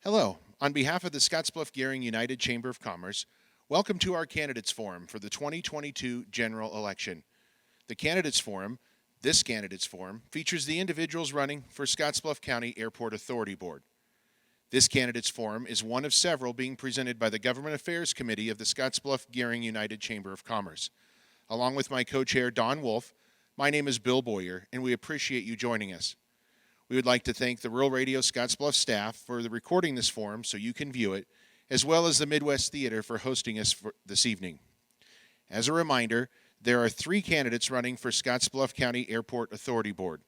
Hello. On behalf of the Scottsbluff-Gearing United Chamber of Commerce, welcome to our Candidates Forum for the 2022 general election. The Candidates Forum, this Candidates Forum, features the individuals running for Scottsbluff County Airport Authority Board. This Candidates Forum is one of several being presented by the Government Affairs Committee of the Scottsbluff-Gearing United Chamber of Commerce. Along with my co-chair, Don Wolf, my name is Bill Boyer, and we appreciate you joining us. We would like to thank the Rural Radio Scottsbluff staff for recording this forum so you can view it, as well as the Midwest Theater for hosting us this evening. As a reminder, there are 3 candidates running for Scottsbluff County Airport Authority Board.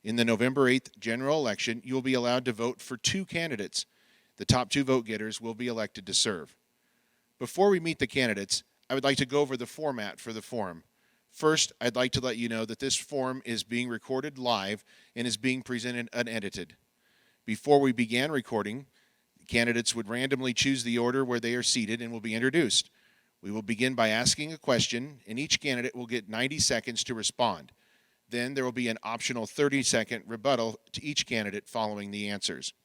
In the November 8th general election, you will be allowed to vote for 2 candidates. The top 2 vote getters will be elected to serve. Before we meet the candidates, I would like to go over the format for the forum. First, I'd like to let you know that this forum is being recorded live and is being presented unedited. Before we began recording, candidates would randomly choose the order where they are seated and will be introduced. We will begin by asking a question, and each candidate will get 90 seconds to respond. Then there will be an optional 30-second rebuttal to each candidate following the answers.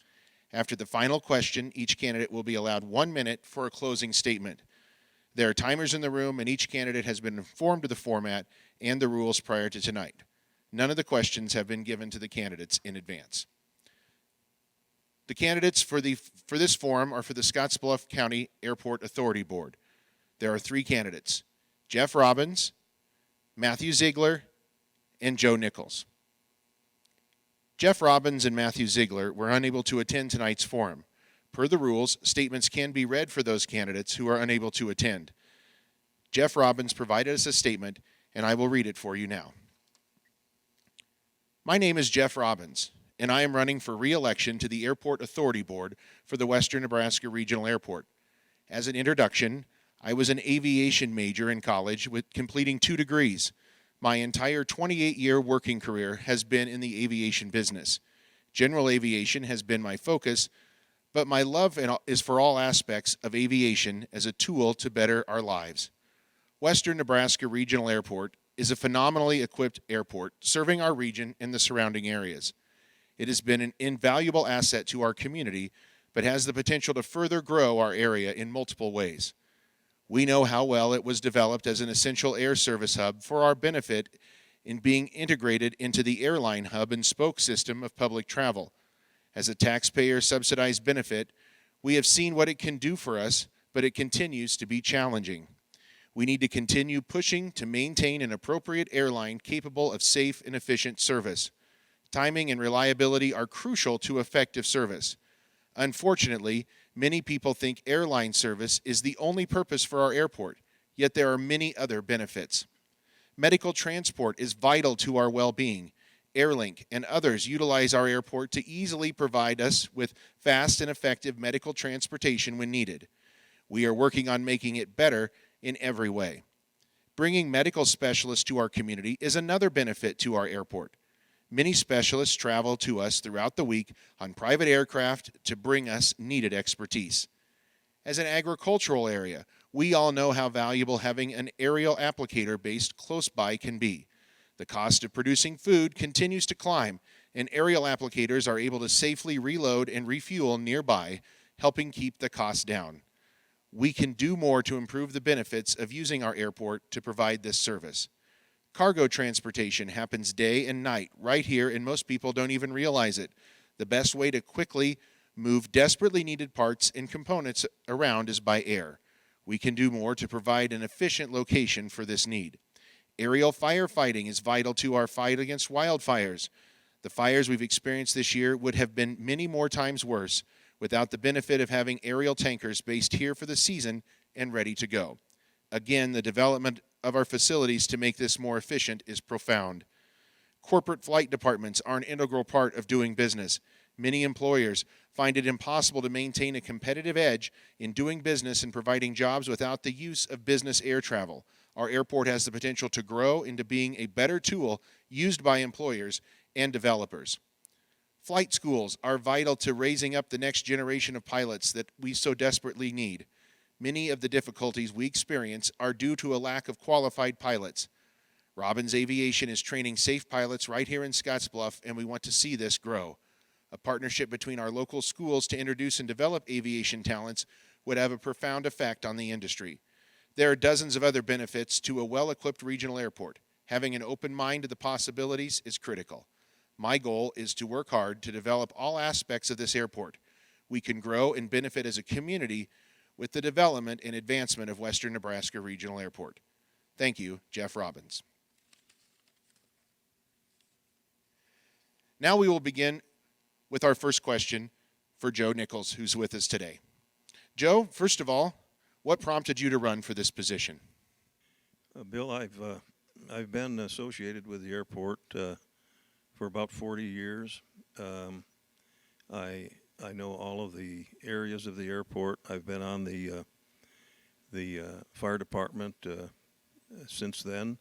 After the final question, each candidate will be allowed 1 minute for a closing statement. There are timers in the room, and each candidate has been informed of the format and the rules prior to tonight. None of the questions have been given to the candidates in advance. The candidates for this forum are for the Scottsbluff County Airport Authority Board. There are 3 candidates: Jeff Robbins, Matthew Ziegler, and Joe Nichols. Jeff Robbins and Matthew Ziegler were unable to attend tonight's forum. Per the rules, statements can be read for those candidates who are unable to attend. Jeff Robbins provided us a statement, and I will read it for you now. My name is Jeff Robbins, and I am running for re-election to the Airport Authority Board for the Western Nebraska Regional Airport. As an introduction, I was an aviation major in college with completing 2 degrees. My entire 28-year working career has been in the aviation business. General aviation has been my focus, but my love is for all aspects of aviation as a tool to better our lives. Western Nebraska Regional Airport is a phenomenally equipped airport serving our region and the surrounding areas. It has been an invaluable asset to our community, but has the potential to further grow our area in multiple ways. We know how well it was developed as an essential air service hub for our benefit in being integrated into the airline hub and spoke system of public travel. As a taxpayer-subsidized benefit, we have seen what it can do for us, but it continues to be challenging. We need to continue pushing to maintain an appropriate airline capable of safe and efficient service. Timing and reliability are crucial to effective service. Unfortunately, many people think airline service is the only purpose for our airport, yet there are many other benefits. Medical transport is vital to our well-being. Airlink and others utilize our airport to easily provide us with fast and effective medical transportation when needed. We are working on making it better in every way. Bringing medical specialists to our community is another benefit to our airport. Many specialists travel to us throughout the week on private aircraft to bring us needed expertise. As an agricultural area, we all know how valuable having an aerial applicator based close by can be. The cost of producing food continues to climb, and aerial applicators are able to safely reload and refuel nearby, helping keep the cost down. We can do more to improve the benefits of using our airport to provide this service. Cargo transportation happens day and night right here, and most people don't even realize it. The best way to quickly move desperately needed parts and components around is by air. We can do more to provide an efficient location for this need. Aerial firefighting is vital to our fight against wildfires. The fires we've experienced this year would have been many more times worse without the benefit of having aerial tankers based here for the season and ready to go. Again, the development of our facilities to make this more efficient is profound. Corporate flight departments are an integral part of doing business. Many employers find it impossible to maintain a competitive edge in doing business and providing jobs without the use of business air travel. Our airport has the potential to grow into being a better tool used by employers and developers. Flight schools are vital to raising up the next generation of pilots that we so desperately need. Many of the difficulties we experience are due to a lack of qualified pilots. Robbins Aviation is training safe pilots right here in Scottsbluff, and we want to see this grow. A partnership between our local schools to introduce and develop aviation talents would have a profound effect on the industry. There are dozens of other benefits to a well-equipped regional airport. Having an open mind to the possibilities is critical. My goal is to work hard to develop all aspects of this airport. We can grow and benefit as a community with the development and advancement of Western Nebraska Regional Airport. Thank you, Jeff Robbins. Now we will begin with our first question for Joe Nichols, who's with us today. Joe, first of all, what prompted you to run for this position? Bill, I've been associated with the airport for about 40 years. I know all of the areas of the airport. I've been on the fire department since then.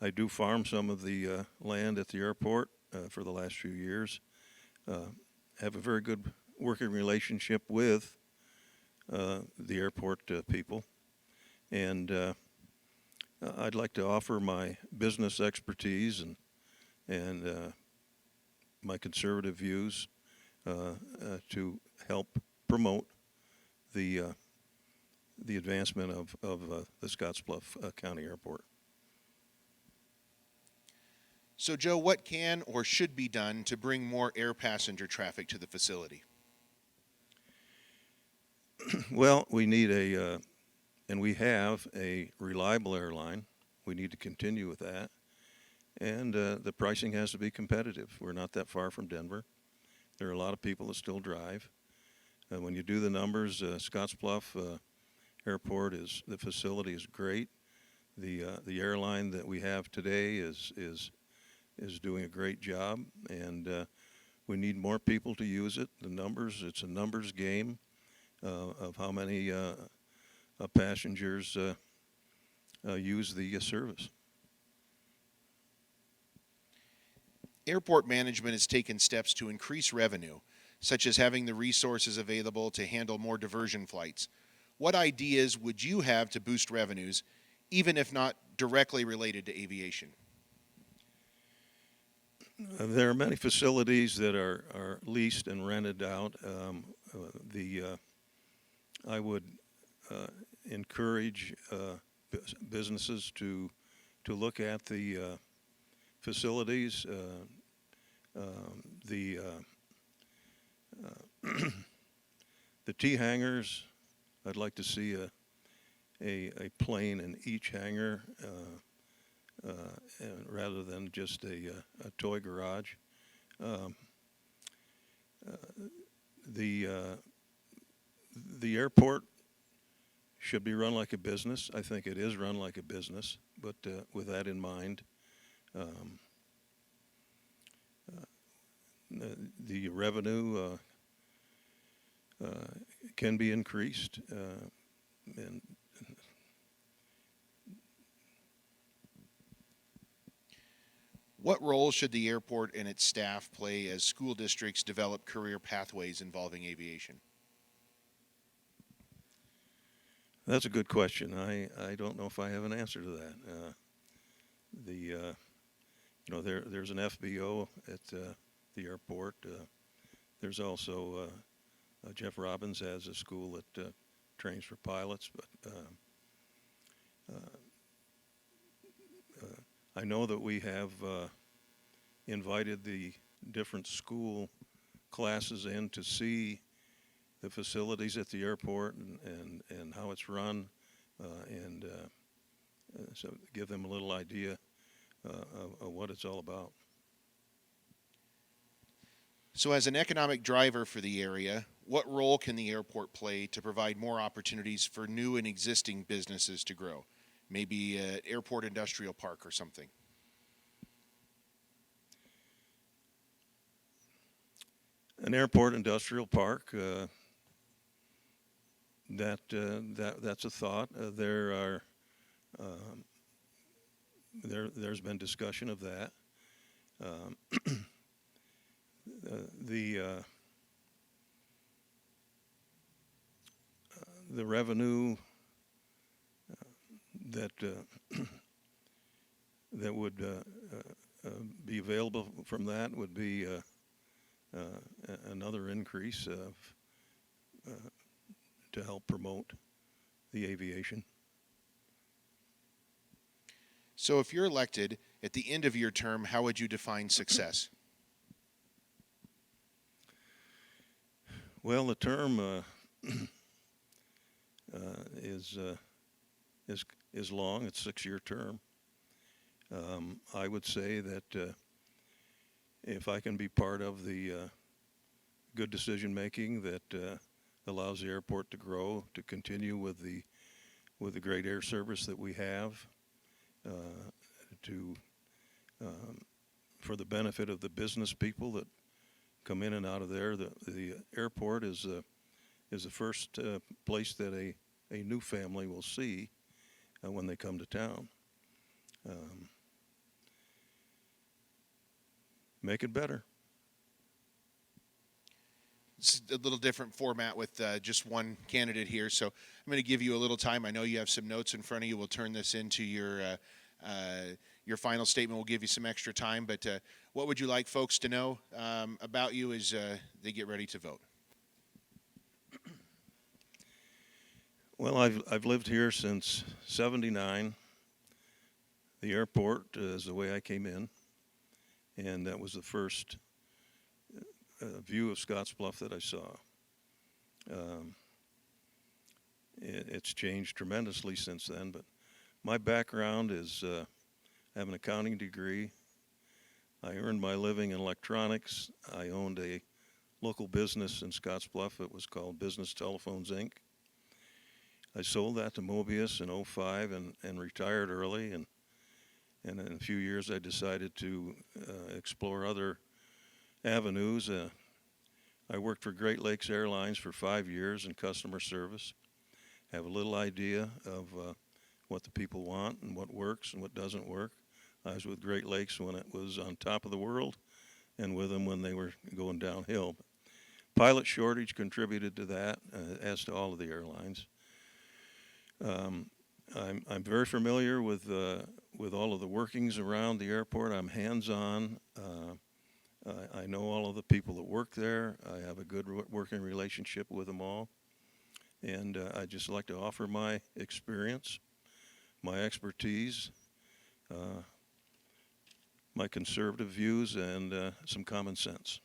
I do farm some of the land at the airport for the last few years. Have a very good working relationship with the airport people. And I'd like to offer my business expertise and my conservative views to help promote the advancement of the Scottsbluff County Airport. So, Joe, what can or should be done to bring more air passenger traffic to the facility? Well, we need and we have a reliable airline. We need to continue with that. And the pricing has to be competitive. We're not that far from Denver. There are a lot of people that still drive. When you do the numbers, Scottsbluff Airport the facility is great. The airline that we have today is doing a great job, and we need more people to use it. It's a numbers game of how many passengers use the service. Airport management has taken steps to increase revenue, such as having the resources available to handle more diversion flights. What ideas would you have to boost revenues, even if not directly related to aviation? There are many facilities that are leased and rented out. I would encourage businesses to look at the facilities. The T hangars. I'd like to see a plane in each hangar. Rather than just a toy garage. The airport should be run like a business. I think it is run like a business, but with that in mind, the revenue can be increased, and what role should the airport and its staff play as school districts develop career pathways involving aviation? That's a good question. I don't know if I have an answer to that. There's an FBO at the airport. There's also Jeff Robbins has a school that trains for pilots, but I know that we have invited the different school classes in to see the facilities at the airport and how it's run, and so give them a little idea of what it's all about. So as an economic driver for the area, what role can the airport play to provide more opportunities for new and existing businesses to grow? Maybe an airport industrial park or something. An airport industrial park, that's a thought. There's been discussion of that. The revenue that would be available from that would be another increase to help promote the aviation. So if you're elected at the end of your term, how would you define success? Well, the term is long. It's a 6-year term. I would say that if I can be part of the good decision making that allows the airport to grow, to continue with the great air service that we have, to for the benefit of the business people that come in and out of there. The airport is the first place that a new family will see when they come to town. Make it better. It's a little different format with just one candidate here, so I'm going to give you a little time. I know you have some notes in front of you. We'll turn this into your final statement. We'll give you some extra time, but what would you like folks to know about you as they get ready to vote? Well, I've lived here since '79. The airport is the way I came in, and that was the first view of Scottsbluff that I saw. It's changed tremendously since then, but my background is I have an accounting degree. I earned my living in electronics. I owned a local business in Scottsbluff. It was called Business Telephones, Inc. I sold that to Mobius in '05 and retired early, and in a few years I decided to explore other avenues. I worked for Great Lakes Airlines for 5 years in customer service. Have a little idea of what the people want and what works and what doesn't work. I was with Great Lakes when it was on top of the world and with them when they were going downhill. Pilot shortage contributed to that, as to all of the airlines. I'm very familiar with all of the workings around the airport. I'm hands-on. I know all of the people that work there. I have a good working relationship with them all. And I'd just like to offer my experience, my expertise, my conservative views, and some common sense.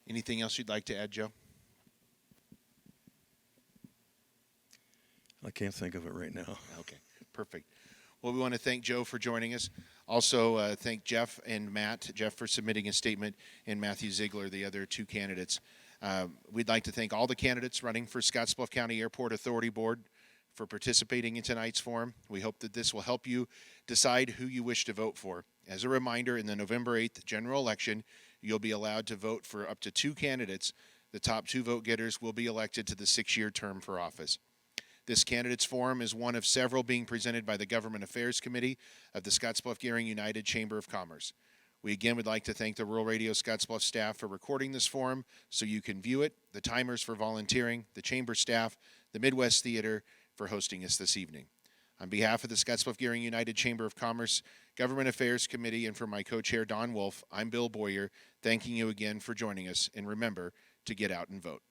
Anything else you'd like to add, Joe? I can't think of it right now. Okay, perfect. Well, we want to thank Joe for joining us. Also, thank Jeff and Matt. Jeff for submitting a statement, and Matthew Ziegler, the other two candidates. We'd like to thank all the candidates running for Scottsbluff County Airport Authority Board for participating in tonight's forum. We hope that this will help you decide who you wish to vote for. As a reminder, in the November 8th general election, you'll be allowed to vote for up to 2 candidates. The top 2 vote getters will be elected to the 6-year term for office. This candidates forum is one of several being presented by the Government Affairs Committee of the Scottsbluff-Gehring United Chamber of Commerce. We again would like to thank the Rural Radio Scottsbluff staff for recording this forum so you can view it, the timers for volunteering, the chamber staff, the Midwest Theater for hosting us this evening. On behalf of the Scottsbluff-Gehring United Chamber of Commerce Government Affairs Committee and for my co-chair Don Wolf, I'm Bill Boyer, thanking you again for joining us, and remember to get out and vote.